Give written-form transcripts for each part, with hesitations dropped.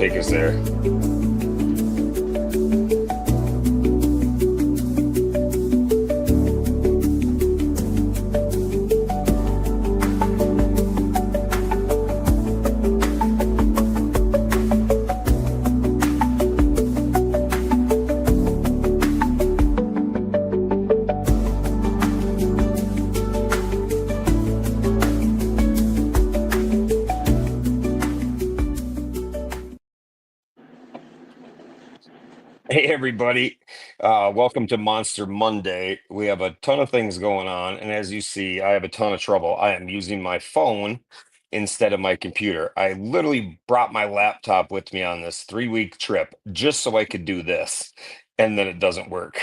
take us there. Hey, everybody. Welcome to Monster Monday. We have a ton of things going on. And as you see, I have a ton of trouble. I am using my phone instead of my computer. I literally brought my laptop with me on this 3-week trip just so I could do this. And then it doesn't work.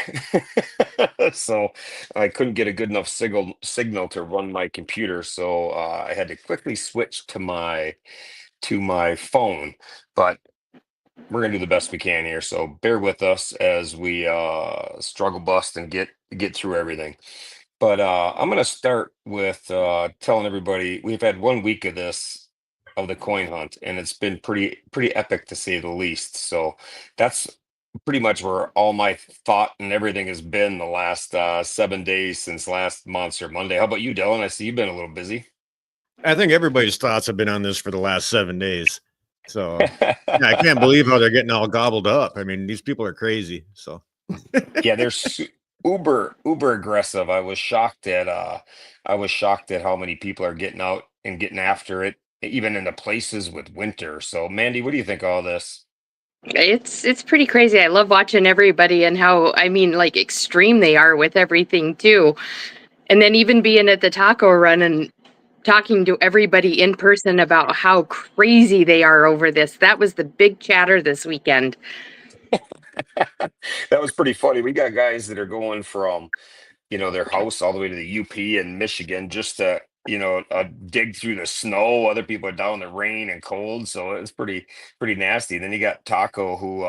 So I couldn't get a good enough signal to run my computer. So I had to quickly switch to my phone. But we're gonna do the best we can here, so bear with us as we struggle bust and get through everything. But I'm gonna start with telling everybody we've had 1 week of this of the coin hunt, and it's been pretty epic to say the least. So that's pretty much where all my thought and everything has been the last 7 days since last Monster Monday. How about you, Dylan? I see you've been a little busy. I think everybody's thoughts have been on this for the last 7 days. So yeah, I can't believe how they're getting all gobbled up. I mean, these people are crazy. So Yeah, they're uber aggressive. I was shocked at how many people are getting out and getting after it, even in the places with winter. So, Mandy, what do you think of all this? It's pretty crazy. I love watching everybody and how, I mean, like extreme they are with everything too. And then even being at the taco run and talking to everybody in person about how crazy they are over this. That was the big chatter this weekend. That was pretty funny. We got guys that are going from, their house all the way to the UP in Michigan just to, dig through the snow. Other people are down in the rain and cold, so it's pretty nasty. Then you got Taco who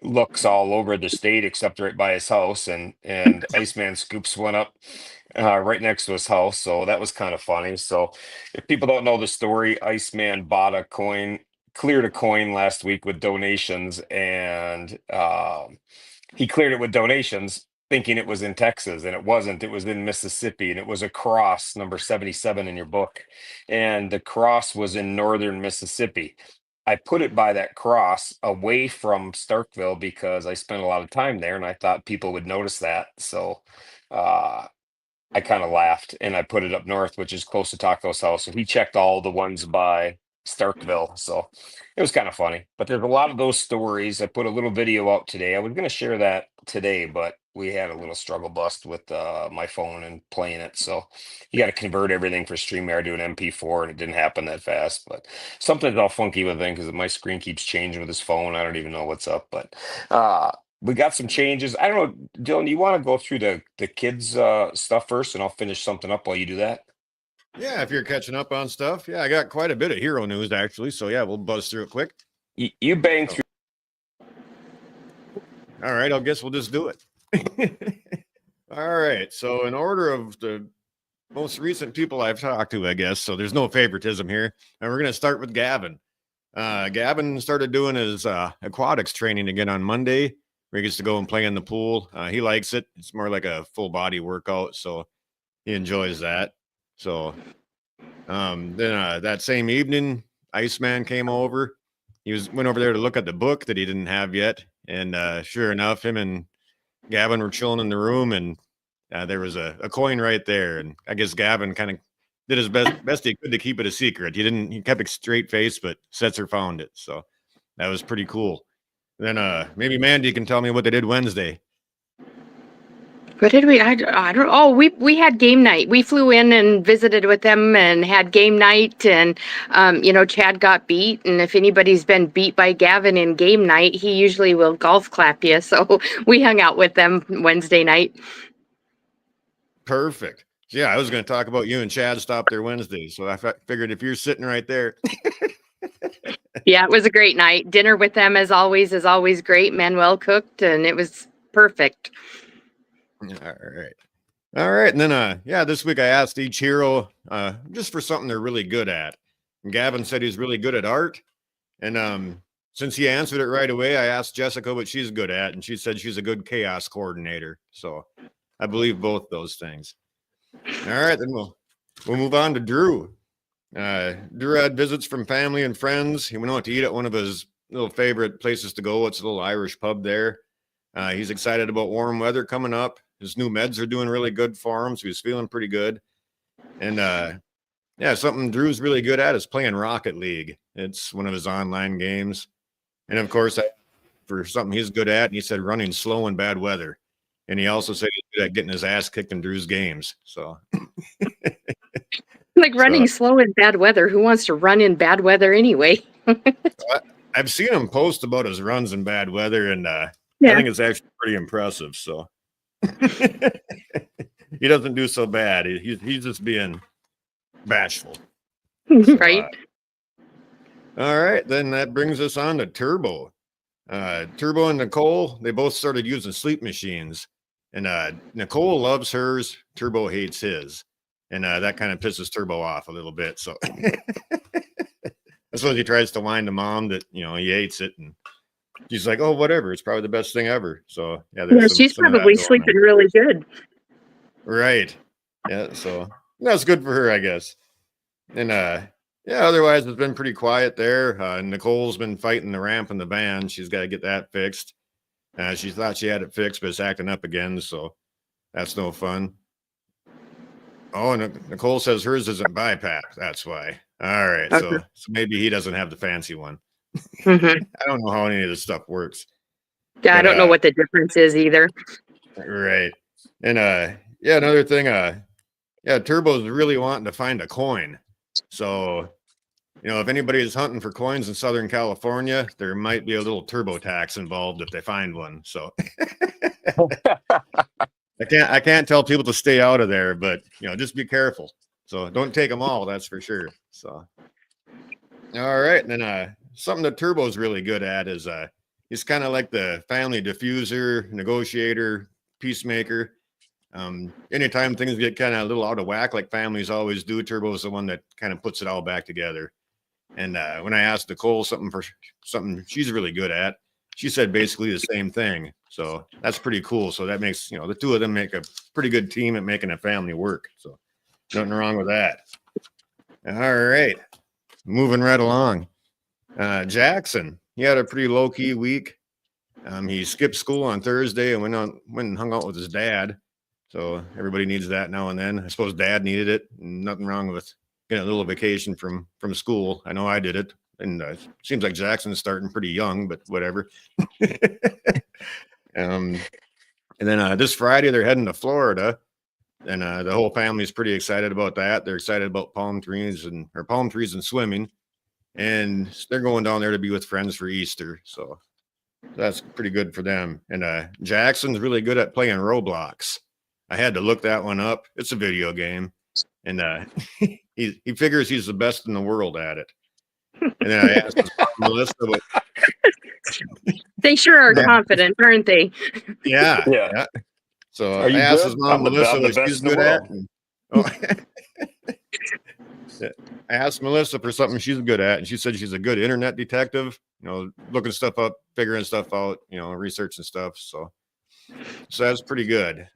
looks all over the state except right by his house, and Iceman Scoops went up right next to his house, so that was kind of funny. So if people don't know the story, Iceman bought a coin, cleared a coin last week with donations, and he cleared it with donations thinking it was in Texas, and it wasn't. It was in Mississippi, and it was a cross, number 77 in your book, and the cross was in northern Mississippi. I put it by that cross away from Starkville because I spent a lot of time there and I thought people would notice that. So uh, I kind of laughed and I put it up north, which is close to Taco's house. And he checked all the ones by Starkville. So it was kind of funny. But there's a lot of those stories. I put a little video out today. I was going to share that today, but we had a little struggle bust with my phone and playing it. So you got to convert everything for StreamYard to an MP4, and it didn't happen that fast. But something's all funky with it because my screen keeps changing with this phone. I don't even know what's up. But we got some changes. I don't know, Dylan, you want to go through the kids stuff first, and I'll finish something up while you do that? yeah, if you're catching up on stuff, yeah, I got quite a bit of hero news actually. So yeah, we'll buzz through it quick. You bang through. All right, I guess we'll just do it. All right. So in order of the most recent people I've talked to, I guess. So there's no favoritism here. And we're gonna start with Gavin. Gavin started doing his aquatics training again on Monday, where he gets to go and play in the pool. He likes it. It's more like a full body workout, so he enjoys that. So then that same evening, Iceman came over. Went over there to look at the book that he didn't have yet, and sure enough, him and Gavin were chilling in the room, and there was a coin right there. And I guess Gavin kind of did his best he could to keep it a secret. He kept a straight face, but Setzer found it, so that was pretty cool. Then maybe Mandy can tell me what they did Wednesday. What did we? I don't. Oh, we had game night. We flew in and visited with them and had game night. And Chad got beat. And if anybody's been beat by Gavin in game night, he usually will golf clap you. So we hung out with them Wednesday night. Perfect. Yeah, I was going to talk about you and Chad stopped there Wednesday, so I figured if you're sitting right there. Yeah, it was a great night. Dinner with them, as always, is always great. Manuel cooked, and it was perfect. All right. And then, this week I asked each hero just for something they're really good at. And Gavin said he's really good at art. And since he answered it right away, I asked Jessica what she's good at, and she said she's a good chaos coordinator. So I believe both those things. All right, then we'll move on to Drew. Drew had visits from family and friends. He went out to eat at one of his little favorite places to go. It's a little Irish pub there. He's excited about warm weather coming up. His new meds are doing really good for him, so he's feeling pretty good. And yeah, something Drew's really good at is playing Rocket League. It's one of his online games. And of course, for something he's good at, he said running slow in bad weather. And he also said he's good at getting his ass kicked in Drew's games. So Like running slow in bad weather. Who wants to run in bad weather anyway? I've seen him post about his runs in bad weather, and I think it's actually pretty impressive. So he doesn't do so bad. He's just being bashful. So, right. All right, then that brings us on to Turbo. Turbo and Nicole, they both started using sleep machines, and Nicole loves hers, Turbo hates his, and that kind of pisses Turbo off a little bit. So that's when he tries to whine to mom that he hates it, and she's like, "Oh, whatever, it's probably the best thing ever." So yeah, she's probably sleeping really good. Right. Yeah, so that's good for her, I guess. And yeah, otherwise it's been pretty quiet there. Nicole's been fighting the ramp in the van. She's got to get that fixed. She thought she had it fixed, but it's acting up again, so that's no fun. Oh, and Nicole says hers isn't bypass. That's why. All right, Okay. so maybe he doesn't have the fancy one. Mm-hmm. I don't know how any of this stuff works. Yeah, I don't know what the difference is either. Right. And yeah, another thing, yeah, Turbo's really wanting to find a coin. So, if anybody's hunting for coins in Southern California, there might be a little turbo tax involved if they find one. So I can't tell people to stay out of there, but just be careful. So don't take them all, that's for sure. So all right, and then something that Turbo's really good at is he's kind of like the family diffuser, negotiator, peacemaker. Anytime things get kind of a little out of whack, like families always do, Turbo's the one that kind of puts it all back together. And when I asked Nicole something she's really good at, she said basically the same thing. So that's pretty cool. So that makes, the two of them make a pretty good team at making a family work. So nothing wrong with that. All right. Moving right along. Jackson, he had a pretty low-key week. He skipped school on Thursday and went and hung out with his dad. So everybody needs that now and then. I suppose dad needed it. Nothing wrong with getting a little vacation from school. I know I did it. And seems like Jackson's starting pretty young, but whatever. And then this Friday, they're heading to Florida. And the whole family's pretty excited about that. They're excited about palm trees and swimming. And they're going down there to be with friends for Easter. So that's pretty good for them. And Jackson's really good at playing Roblox. I had to look that one up. It's a video game. And he figures he's the best in the world at it. And then I asked Melissa. They sure are confident, aren't they? Yeah. So I asked his mom, Melissa, what she's good at. I asked Melissa for something she's good at, and she said she's a good internet detective, looking stuff up, figuring stuff out, researching stuff. So that's pretty good.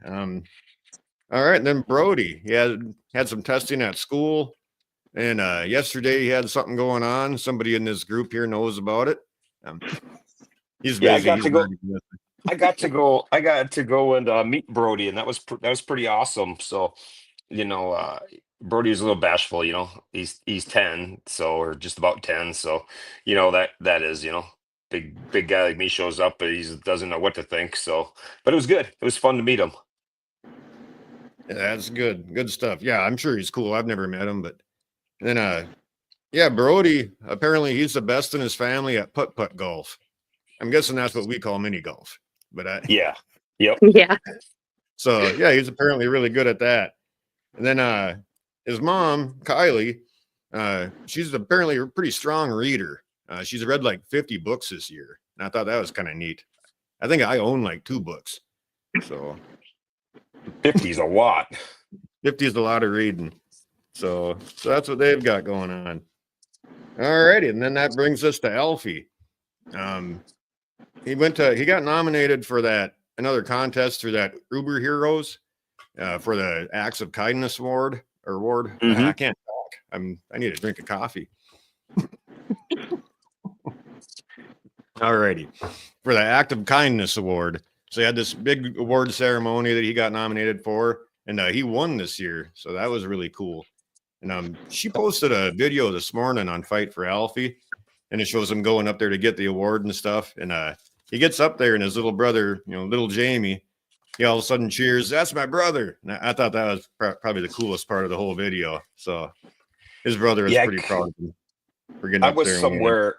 All right, and then Brody, he had some testing at school, and yesterday he had something going on. Somebody in this group here knows about it. He's busy. I got to go and meet Brody, and that was pretty awesome. So, Brody is a little bashful. He's 10, or just about 10. So, that is big guy like me shows up, but he doesn't know what to think. So, but it was good. It was fun to meet him. Yeah, that's good stuff. Yeah, I'm sure he's cool. I've never met him, but then yeah, Brody, apparently he's the best in his family at putt golf. I'm guessing that's what we call mini golf. But yeah. Yep. Yeah. So yeah, he's apparently really good at that. And then his mom, Kylie, she's apparently a pretty strong reader. She's read like 50 books this year. And I thought that was kind of neat. I think I own like 2 books. So 50 is a lot. 50 is a lot of reading. So that's what they've got going on. All righty. And then that brings us to Alfie. He got nominated for another contest through that Uber Heroes for the Acts of Kindness Award. I can't talk. I need a drink of coffee. Alrighty. For the Act of Kindness Award. So he had this big award ceremony that he got nominated for, and he won this year. So that was really cool. And she posted a video this morning on Fight for Alfie, and it shows him going up there to get the award and stuff. And he gets up there, and his little brother, little Jamie, he all of a sudden cheers, "That's my brother." And I thought that was probably the coolest part of the whole video. So his brother is pretty proud of him for getting up there.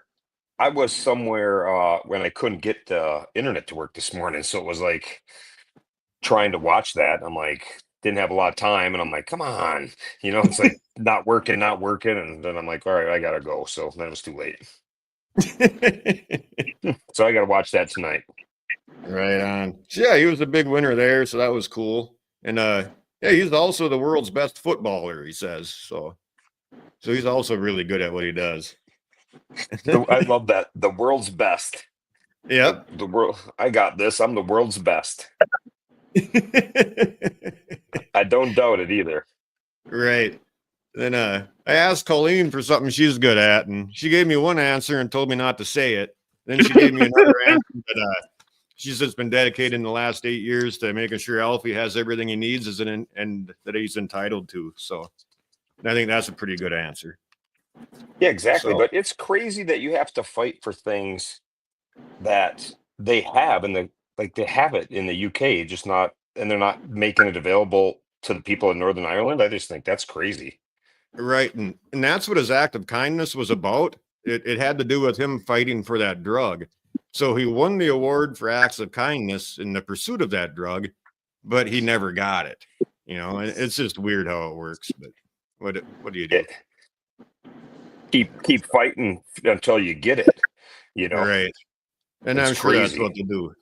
I was somewhere when I couldn't get the internet to work this morning. So it was like trying to watch that. I'm like, didn't have a lot of time. And I'm like, come on, it's like not working. And then I'm like, all right, I got to go. So then it was too late. So I got to watch that tonight. Right on. So yeah, he was a big winner there. So that was cool. And yeah, he's also the world's best footballer, he says. So he's also really good at what he does. I love that. The world's best. Yep. The world. I got this. I'm the world's best. I don't doubt it either. Right. Then I asked Colleen for something she's good at, and she gave me one answer and told me not to say it. Then she gave me another answer that she's just been dedicated in the last 8 years to making sure Alfie has everything he needs and that he's entitled to. So I think that's a pretty good answer. Yeah, exactly. But it's crazy that you have to fight for things that they have they have it in the UK, just not, and they're not making it available to the people in Northern Ireland. I just think that's crazy. Right. And that's what his act of kindness was about. It had to do with him fighting for that drug. So he won the award for acts of kindness in the pursuit of that drug, but he never got it. And it's just weird how it works. But what do you do? Keep fighting until you get it. Right. And I'm sure that's what they do.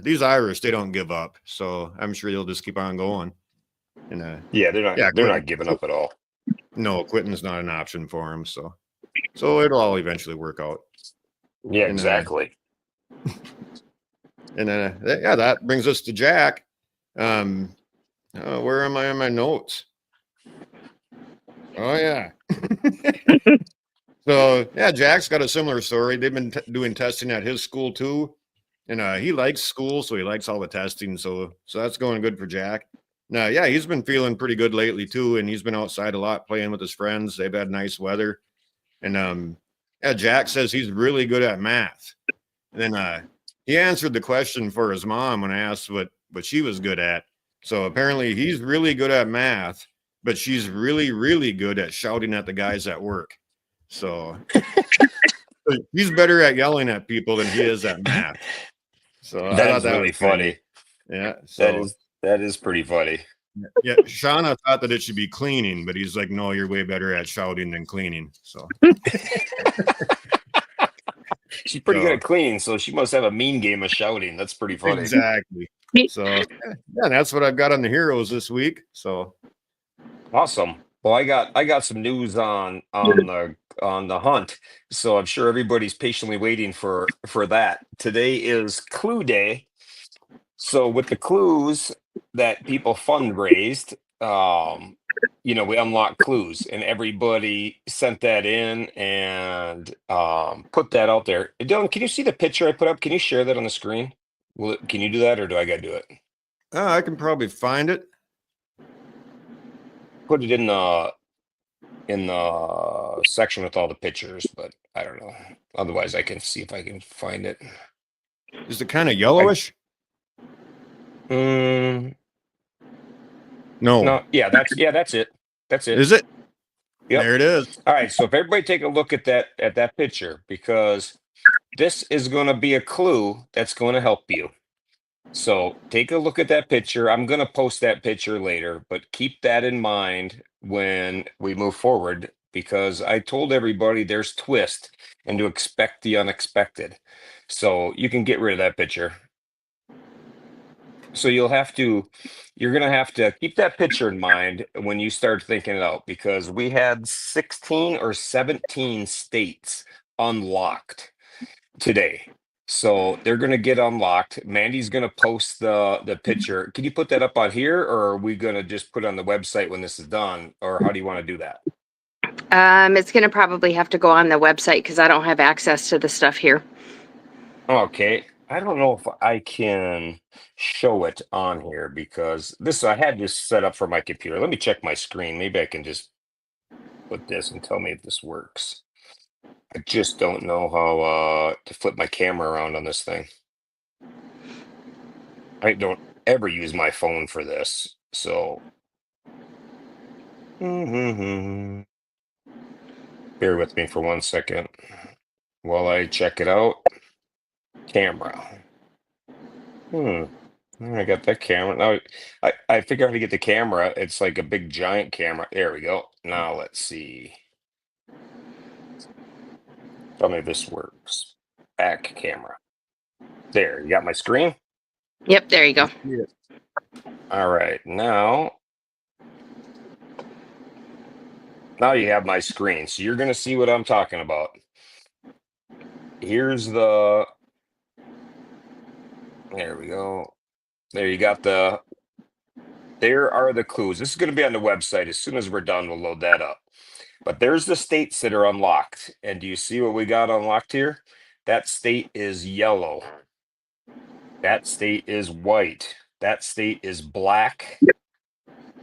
These Irish, they don't give up. So I'm sure they'll just keep on going. And yeah, they're not giving up at all. No, quitting's not an option for them. So it'll all eventually work out. Yeah, exactly. And then that brings us to Jack. Where am I in my notes? Oh yeah. So yeah, Jack's got a similar story. They've been doing testing at his school too, and he likes school, so he likes all the testing. So that's going good for Jack. Now, yeah, he's been feeling pretty good lately too, and he's been outside a lot playing with his friends. They've had nice weather, and Jack says he's really good at math. And then he answered the question for his mom when I asked what she was good at. So apparently he's really good at math, but she's really, really good at shouting at the guys at work. So he's better at yelling at people than he is at math. So I thought that really was funny. Yeah. So that is pretty funny. Yeah. Shauna thought that it should be cleaning, but he's like, no, you're way better at shouting than cleaning. So she's pretty good at cleaning, so she must have a mean game of shouting. That's pretty funny. Exactly. So yeah, that's what I've got on the heroes this week. So awesome. Well, I got some news on the hunt, so I'm sure everybody's patiently waiting for that. Today is Clue Day, so with the clues that people fundraised, we unlocked clues, and everybody sent that in and put that out there. Dylan, can you see the picture I put up? Can you share that on the screen? Can you do that, or do I got to do it? I can probably find it. Put it in the section with all the pictures, but I don't know. Otherwise, I can see if I can find it. Is it kind of yellowish? No. Yeah, that's it. That's it. Is it? Yep. There it is. All right. So if everybody take a look at that picture, because this is going to be a clue that's going to help you. So take a look at that picture. I'm going to post that picture later, but keep that in mind when we move forward, because I told everybody there's twist and to expect the unexpected. So you can get rid of that picture. So you're going to have to keep that picture in mind when you start thinking it out, because we had 16 or 17 states unlocked. today. So they're gonna get unlocked. Mandy's gonna post the picture. Can you put that up on here, or are we gonna just put it on the website when this is done, or how do you want to do that? It's gonna probably have to go on the website because I don't have access to the stuff here. Okay, I don't know if I can show it on here because this I had this set up for my computer. Let me check my screen. Maybe I can just put this and tell me if this works. I just don't know how to flip my camera around on this thing. I don't ever use my phone for this, so bear with me for 1 second while I check it out. Camera. I got that camera. Now I figure out how to get the camera. It's like a big giant camera. There we go. Now let's see. Tell me if this works. Back camera. There, you got my screen? Yep, there you go. All right. Now you have my screen. So you're gonna see what I'm talking about. Here's the there we go. There you got there are the clues. This is going to be on the website. As soon as we're done, we'll load that up. But there's the states that are unlocked. And do you see what we got unlocked here? That state is yellow. That state is white. That state is black.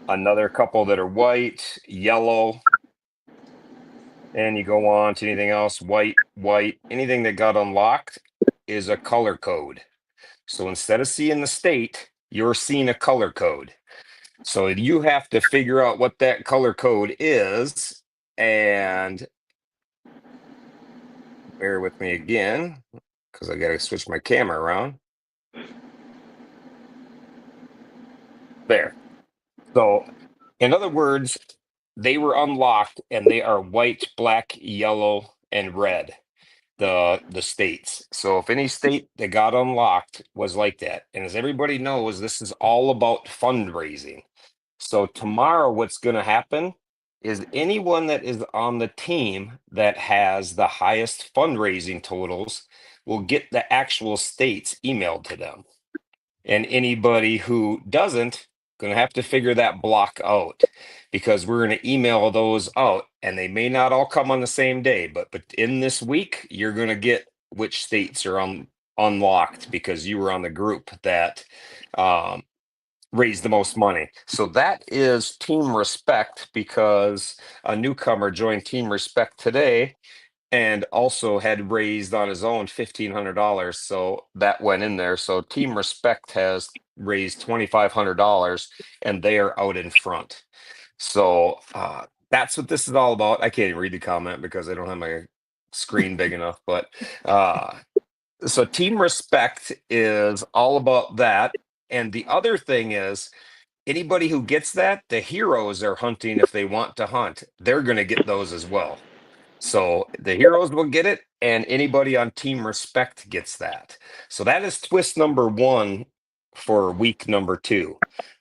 Another couple that are white, yellow. And you go on to anything else, white, white. Anything that got unlocked is a color code. So instead of seeing the state, you're seeing a color code. So you have to figure out what that color code is, and bear with me again, because I got to switch my camera around. There. So, in other words, they were unlocked, and they are white, black, yellow, and red. The states. So if any state that got unlocked was like that, and as everybody knows, this is all about fundraising. So tomorrow, what's going to happen is anyone that is on the team that has the highest fundraising totals will get the actual states emailed to them. And anybody who doesn't, going to have to figure that block out because we're going to email those out and they may not all come on the same day, but in this week, you're going to get which states are unlocked because you were on the group that raised the most money. So that is Team Respect because a newcomer joined Team Respect today and also had raised on his own $1,500. So that went in there. So Team Respect has raised $2,500 and they are out in front. So that's what this is all about. I can't even read the comment because I don't have my screen big enough. But so Team Respect is all about that. And the other thing is, anybody who gets that, the heroes are hunting if they want to hunt. They're going to get those as well. So the heroes will get it, and anybody on Team Respect gets that. So that is twist number 1 for week number 2.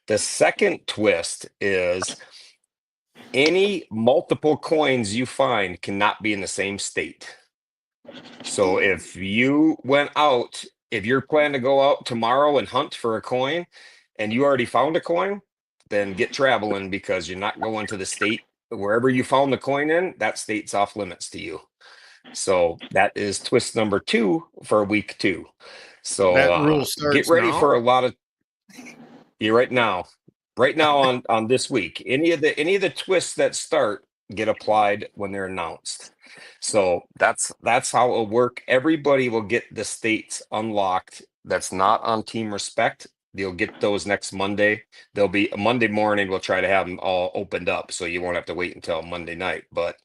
The second twist is any multiple coins you find cannot be in the same state. So if you went out, if you're planning to go out tomorrow and hunt for a coin and you already found a coin, then get traveling because you're not going to the state wherever you found the coin in, that state's off limits to you. So that is twist number 2 for week 2. So That rule starts get ready now? for a lot of right now on this week. Any of the twists that start get applied when they're announced. So that's how it'll work. Everybody will get the states unlocked that's not on Team Respect. You'll get those next Monday. There'll be a Monday morning. We'll try to have them all opened up, so you won't have to wait until Monday night. But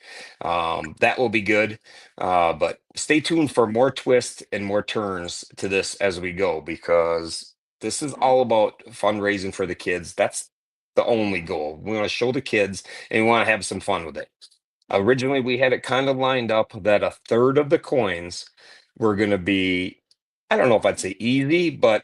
that will be good. But stay tuned for more twists and more turns to this as we go, because this is all about fundraising for the kids. That's the only goal. We want to show the kids, and we want to have some fun with it. Originally, we had it kind of lined up that a third of the coins were going to be, I don't know if I'd say easy, but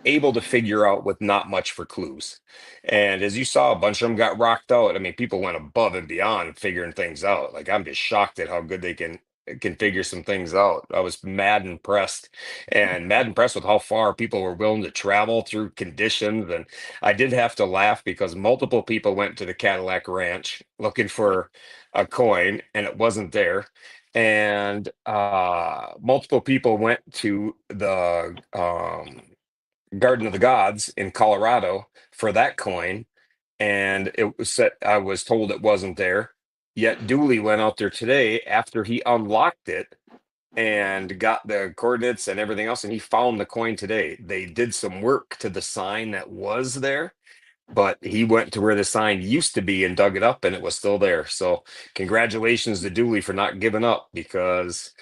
able to figure out with not much for clues. And as you saw, a bunch of them got rocked out. I mean, people went above and beyond figuring things out. Like, I'm just shocked at how good they can can figure some things out. I was mad impressed, and mad impressed with how far people were willing to travel through conditions. And I did have to laugh because multiple people went to the Cadillac Ranch looking for a coin, and it wasn't there. And multiple people went to the Garden of the Gods in Colorado for that coin, and it was set. I was told it wasn't there. Yet Dooley went out there today after he unlocked it and got the coordinates and everything else, and he found the coin today. They did some work to the sign that was there, but he went to where the sign used to be and dug it up, and it was still there. So congratulations to Dooley for not giving up, because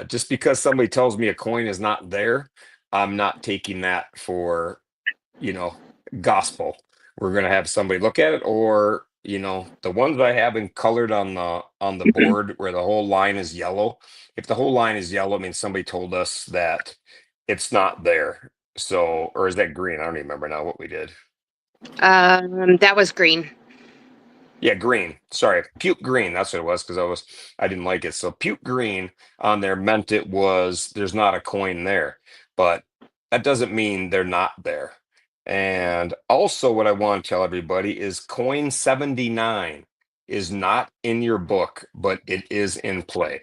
just because somebody tells me a coin is not there, I'm not taking that for, you know, gospel. We're going to have somebody look at it, or, you know, the ones I have in colored on the board where the whole line is yellow. If the whole line is yellow, I mean, somebody told us that it's not there. So, or is that green? I don't even remember now what we did. That was green. Yeah, green. Sorry, puke green. That's what it was, because I didn't like it. So puke green on there meant it was there's not a coin there, but that doesn't mean they're not there. And also, what I want to tell everybody is coin 79 is not in your book, but it is in play.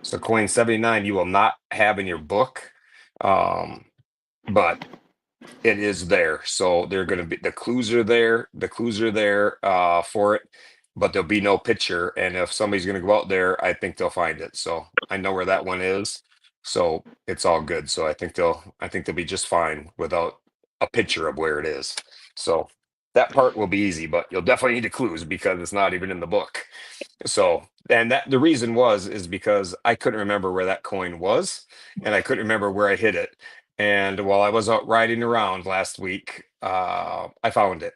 So coin 79 you will not have in your book, but it is there. So they're going to be, the clues are there. The clues are there for it, but there'll be no picture. And if somebody's going to go out there, I think they'll find it. So I know where that one is. So it's all good. So I think they'll be just fine without a picture of where it is. So that part will be easy, but you'll definitely need the clues because it's not even in the book. So, and that the reason is because I couldn't remember where that coin was, and I couldn't remember where I hid it. And while I was out riding around last week, I found it.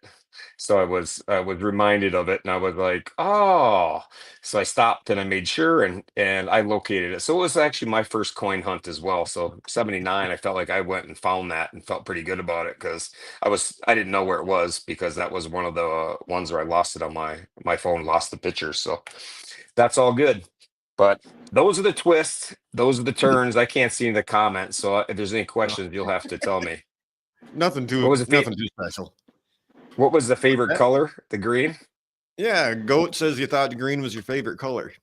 So I was reminded of it, and I was like, oh. So I stopped and I made sure, and I located it. So it was actually my first coin hunt as well. So 79, I felt like I went and found that and felt pretty good about it, because I didn't know where it was, because that was one of the ones where I lost it on my phone, lost the picture. So that's all good. But those are the twists. Those are the turns. I can't see in the comments. So if there's any questions, you'll have to tell me. Nothing too What was the nothing too special. What was the favorite color? The green? Yeah, Goat says you thought green was your favorite color.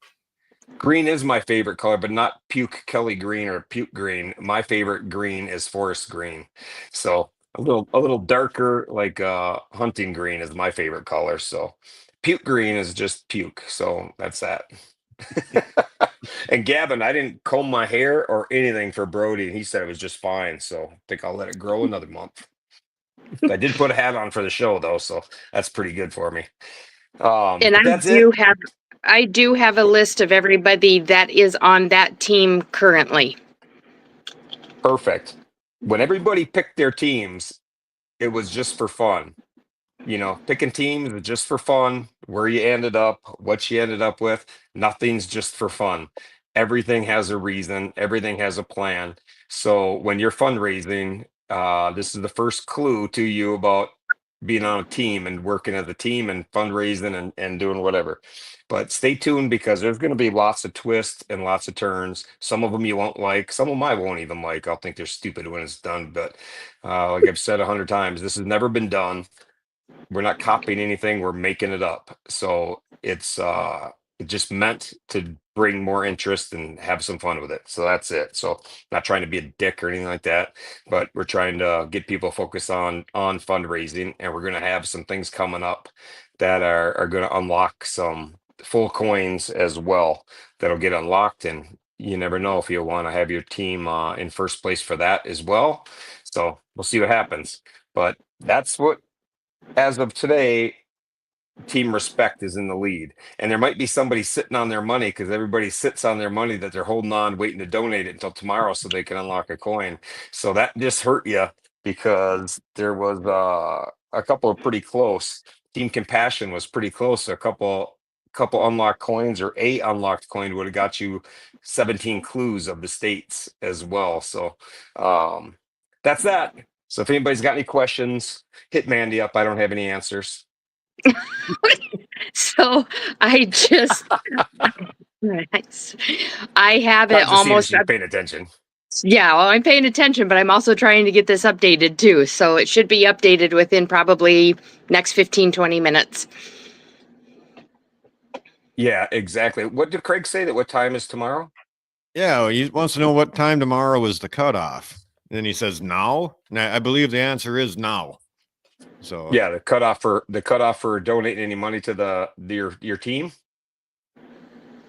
Green is my favorite color, but not puke Kelly green or puke green. My favorite green is forest green. So a little darker, like hunting green is my favorite color. So puke green is just puke. So that's that. And Gavin, I didn't comb my hair or anything for Brody, and he said it was just fine. So I think I'll let it grow another month. I did put a hat on for the show though, so that's pretty good for me. And That's it. I do have a list of everybody that is on that team currently. Perfect. When everybody picked their teams, it was just for fun. You know, picking teams was just for fun. Where you ended up, what you ended up with, nothing's just for fun. Everything has a reason, everything has a plan. So when you're fundraising, this is the first clue to you about being on a team and working as a team and fundraising and doing whatever. But stay tuned, because there's going to be lots of twists and lots of turns. Some of them you won't like, some of them I won't even like. I'll think they're stupid when it's done. But like I've said 100 times, this has never been done. We're not copying anything, we're making it up. So it's just meant to bring more interest and have some fun with it. So that's it. So not trying to be a dick or anything like that, but we're trying to get people focused on fundraising, and we're going to have some things coming up that are going to unlock some full coins as well, that'll get unlocked. And you never know if you'll want to have your team in first place for that as well. So we'll see what happens. But that's what, as of today, Team Respect is in the lead. And there might be somebody sitting on their money, because everybody sits on their money that they're holding on, waiting to donate it until tomorrow so they can unlock a coin. So that just hurt you, because there was a couple of pretty close. Team Compassion was pretty close. A couple unlocked coins, or a unlocked coin, would have got you 17 clues of the states as well. So that's that. So if anybody's got any questions, hit Mandy up. I don't have any answers. So I just Nice. I have it Concha seeing almost. she's paying attention. Yeah, well, I'm paying attention, but I'm also trying to get this updated too. So it should be updated within probably next 15, 20 minutes. Yeah, exactly. What did Craig say? That what time is tomorrow? Yeah, well, he wants to know what time tomorrow is the cutoff. And then he says now. And I believe the answer is now. So Yeah, the cutoff for donating any money to your team.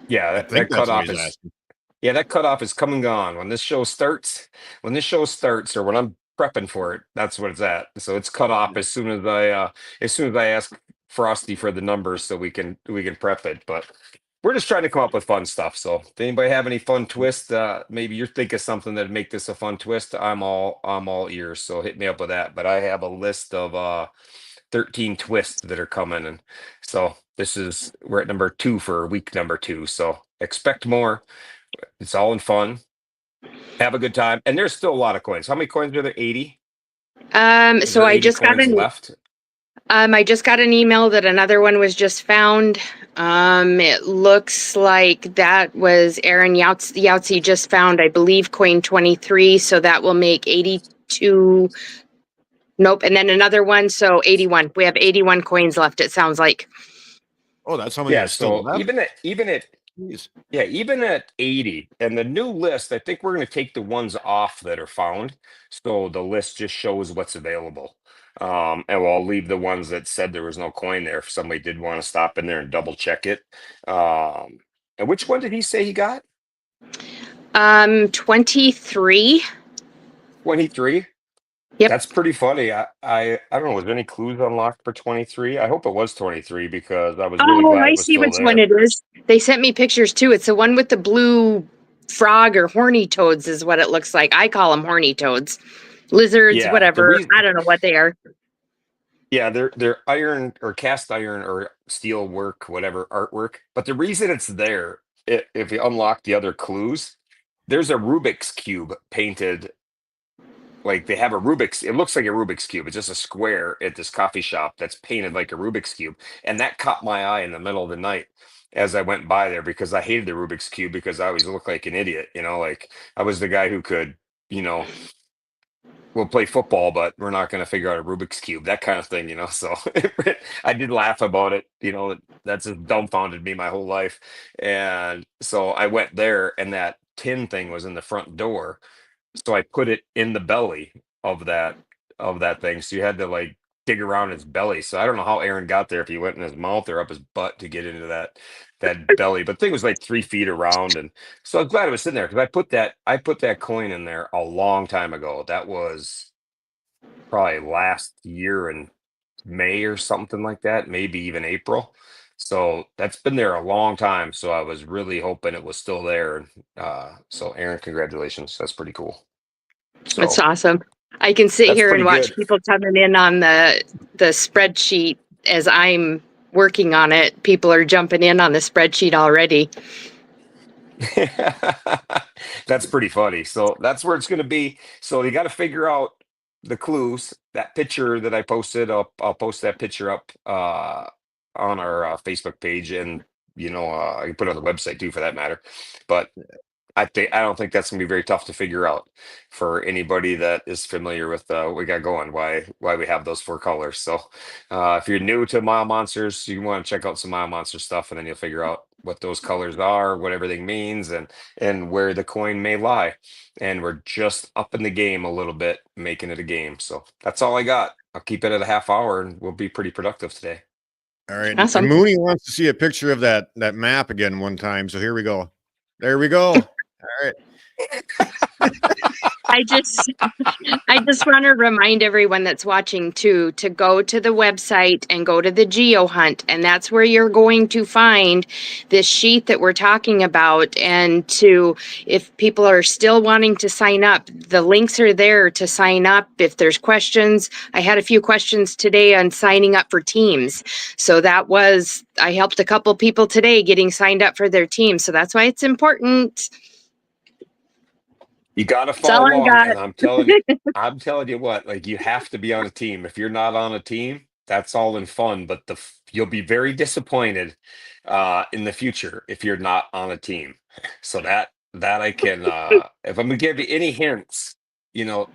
Yeah, I that think that's what cutoff he's is asking. yeah, that cutoff is come and gone. When this show starts, or when I'm prepping for it, that's what it's at. So it's cut off as soon as I ask Frosty for the numbers so we can prep it. But we're just trying to come up with fun stuff. So if anybody have any fun twists, maybe you're thinking something that'd make this a fun twist, I'm all ears. So hit me up with that. But I have a list of 13 twists that are coming, and so we're at number 2 for week number 2. So expect more. It's all in fun. Have a good time. And there's still a lot of coins. How many coins are there? 80? Is So there I 80 just got coins an left? I just got an email that another one was just found. It looks like that was Aaron Yahtzee just found, I believe, coin 23. So that will make 82. Nope. And then another one. So 81. We have 81 coins left, it sounds like. Oh, that's how many Yeah, are still so left. even at 80 and the new list, I think we're going to take the ones off that are found. So the list just shows what's available. And I'll leave the ones that said there was no coin there if somebody did want to stop in there and double check it. And which one did he say he got? 23. 23? Yep. That's pretty funny. I don't know. Was there any clues unlocked for 23? I hope it was 23 because I was really Oh, glad I it was see still which one there. it is. They sent me pictures too. It's the one with the blue frog or horny toads is what it looks like. I call them horny toads. Lizards, Yeah, the whatever. reason I don't know what they are. Yeah, they're iron or cast iron or steel work, whatever artwork. But the reason it's there, if you unlock the other clues, there's a Rubik's cube painted. Like they have a Rubik's, it looks like a Rubik's cube. It's just a square at this coffee shop that's painted like a Rubik's cube, and that caught my eye in the middle of the night as I went by there because I hated the Rubik's cube because I always looked like an idiot. Like I was the guy who could, you know, we'll play football, but we're not going to figure out a Rubik's cube, that kind of thing. So I did laugh about it. That's just dumbfounded me my whole life. And so I went there, and that tin thing was in the front door. So I put it in the belly of that thing. So you had to like dig around his belly. So I don't know how Aaron got there if he went in his mouth or up his butt to get into that belly. But the thing was like 3 feet around, and so I'm glad it was sitting there because I put that coin in there a long time ago. That was probably last year in May or something like that, maybe even April. So that's been there a long time. So I was really hoping it was still there. So Aaron, congratulations. That's pretty cool. So That's awesome. I can sit that's here and pretty watch good. people coming in on the spreadsheet as I'm working on it. People are jumping in on the spreadsheet already. That's pretty funny. So that's where it's going to be. So you got to figure out the clues. That picture that I posted, I'll post that picture up on our Facebook page, and I can put it on the website too, for that matter. But I don't think that's gonna be very tough to figure out for anybody that is familiar with what we got going. Why we have those 4 colors. So if you're new to Mile Monsters, you want to check out some Mile Monster stuff, and then you'll figure out what those colors are, what everything means, and where the coin may lie. And we're just up in the game a little bit, making it a game. So that's all I got. I'll keep it at a half hour, and we'll be pretty productive today. All right. Awesome. And Mooney wants to see a picture of that map again one time. So here we go. There we go. All right. I just want to remind everyone that's watching too to go to the website and go to the Geo Hunt, and that's where you're going to find this sheet that we're talking about. And if people are still wanting to sign up, the links are there to sign up. If there's questions, I had a few questions today on signing up for teams. So I helped a couple people today getting signed up for their team. So that's why it's important. You got to That's all follow I along, got. and I'm telling you what, like you have to be on a team. If you're not on a team, that's all in fun, but you'll be very disappointed in the future if you're not on a team. So that I can if I'm gonna give you any hints,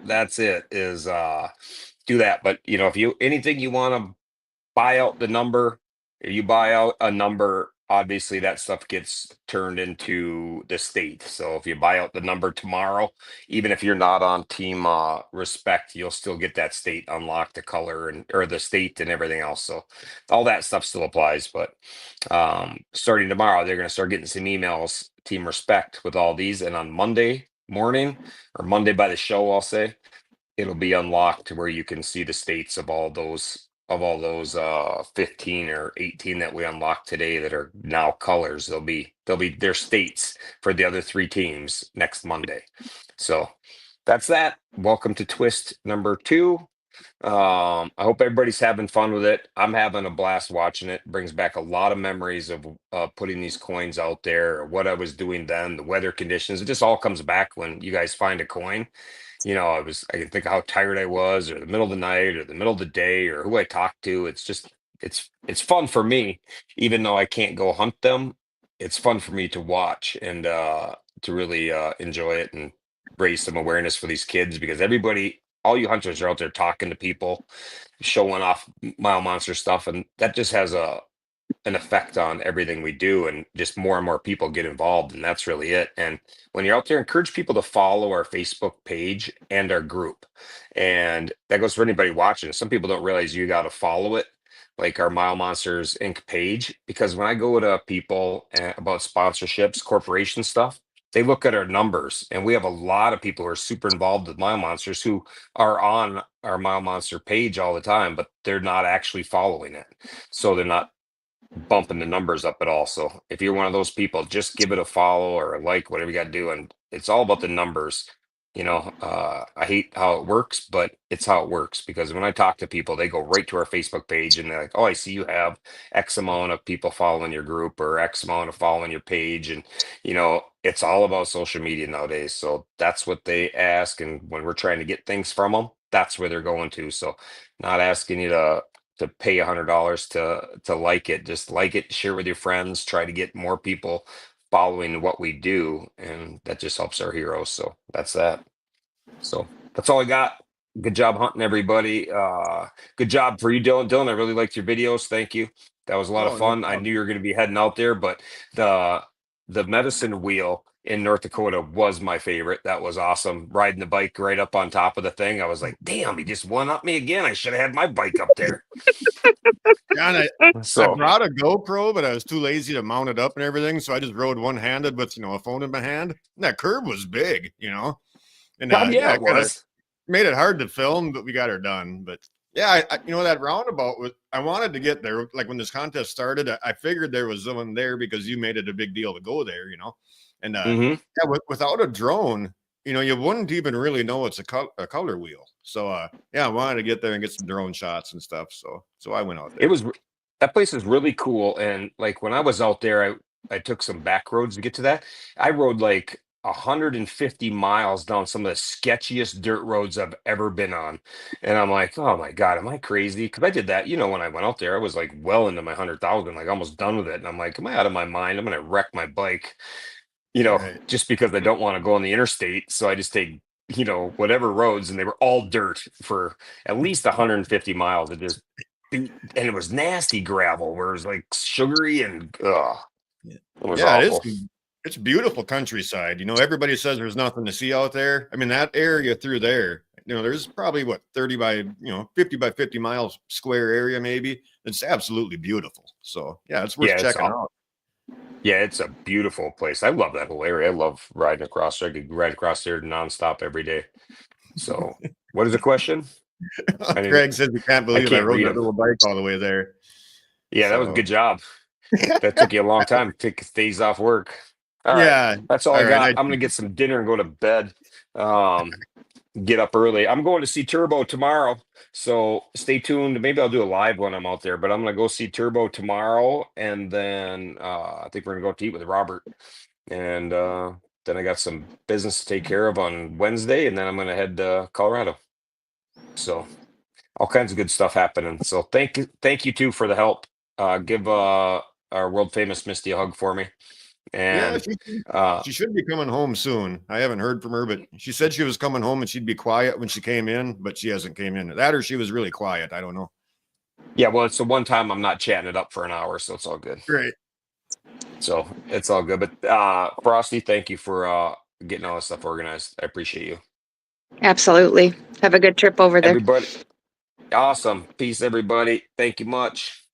that's it is do that. But if you anything you want to buy out the number, if you buy out a number, obviously that stuff gets turned into the state. So if you buy out the number tomorrow, even if you're not on team respect, you'll still get that state unlocked, the color and or the state and everything else. So all that stuff still applies. But starting tomorrow, they're going to start getting some emails, team respect with all these. And on Monday morning or Monday by the show, I'll say it'll be unlocked to where you can see the states of all those 15 or 18 that we unlocked today that are now colors. They'll be their states for the other three teams next Monday. So that's that. Welcome to Twist number 2. I hope everybody's having fun with it. I'm having a blast watching it. Brings back a lot of memories of putting these coins out there, or what I was doing then, the weather conditions. It just all comes back when you guys find a coin. I can think of how tired I was, or the middle of the night, or the middle of the day, or who I talked to. It's just it's fun for me, even though I can't go hunt them. It's fun for me to watch and to really enjoy it and raise some awareness for these kids, because all you hunters are out there talking to people, showing off Mile Monster stuff, and that just has an effect on everything we do, and just more and more people get involved, and that's really it. And when you're out there, encourage people to follow our Facebook page and our group, and that goes for anybody watching. Some people don't realize you got to follow it, like our Mile Monsters Inc. page, because when I go to people about sponsorships, corporation stuff, they look at our numbers, and we have a lot of people who are super involved with Mile Monsters who are on our Mile Monster page all the time, but they're not actually following it, so they're not bumping the numbers up at all. So if you're one of those people, just give it a follow or a like, whatever you got to do. And it's all about the numbers. I hate how it works, but it's how it works, because when I talk to people, they go right to our Facebook page and they're like, oh, I see you have X amount of people following your group, or X amount of following your page. And, it's all about social media nowadays. So that's what they ask. And when we're trying to get things from them, that's where they're going to. So not asking you to pay $100 to like it. Just like it, share it with your friends, try to get more people following what we do, and that just helps our heroes. So that's that. So that's all I got. Good job hunting, everybody. Good job for you, Dylan. Dylan, I really liked your videos. Thank you. That was a lot of Oh, no fun. I problem. knew you were going to be heading out there, but the medicine wheel in North Dakota was my favorite. That was awesome. Riding the bike right up on top of the thing. I was like, damn, he just one up me again. I should have had my bike up there. Yeah, and I So brought a GoPro, but I was too lazy to mount it up and everything, so I just rode one-handed with a phone in my hand. And that curve was big, and God, yeah, yeah, it it kind of was. made it hard to film, but we got her done. But yeah, that roundabout was. I wanted to get there. Like when this contest started, I figured there was someone there because you made it a big deal to go there, And Hmm. yeah, without a drone, you wouldn't even really know it's a color wheel. So yeah, I wanted to get there and get some drone shots and stuff. So I went out It there. was that place is really cool. And like when I was out there, I took some back roads to get to that. I rode like 150 miles down some of the sketchiest dirt roads I've ever been on. And I'm like, oh my God, am I crazy? Because I did that, when I went out there, I was like well into my 100,000, like almost done with it. And I'm like, am I out of my mind? I'm gonna wreck my bike, Right. just because I don't want to go on the interstate. So I just take, whatever roads, and they were all dirt for at least 150 miles. It just and it was nasty gravel where it was like sugary and Yeah. it was Yeah, it is. awful. It's beautiful countryside. Everybody says there's nothing to see out there. I mean, that area through there, there's probably what 30 by 50 by 50 miles square area, maybe. It's absolutely beautiful. So yeah, it's worth Yeah, checking out. yeah, it's a beautiful place. I love that whole area. I love riding across there. I could ride across there nonstop every day. So what is the question? I didn't Craig says he can't I believe I can't rode read that them. little bike all the way there. Yeah, that was a So good job. That took you a long time to take days off work. All right. yeah. That's all I All right. got. I'm gonna get some dinner and go to bed. Um, get up early. I'm going to see Turbo tomorrow, so stay tuned. Maybe I'll do a live when I'm out there, but I'm gonna go see Turbo tomorrow, and then I think we're gonna go out to eat with Robert, and then I got some business to take care of on Wednesday, and then I'm gonna head to Colorado. So all kinds of good stuff happening. So thank you too for the help. Give our world famous Misty a hug for me. Yeah, And uh, she should be coming home soon. I haven't heard from her, but she said she was coming home and she'd be quiet when she came in, but she hasn't came in. That or she was really quiet. I don't know. yeah, well, it's the one time I'm not chatting it up for an hour, so it's all good. Great. So it's all good. But Frosty, thank you for getting all this stuff organized. I appreciate you. Absolutely. Have a good trip over there. Everybody, awesome. Peace, everybody. Thank you much.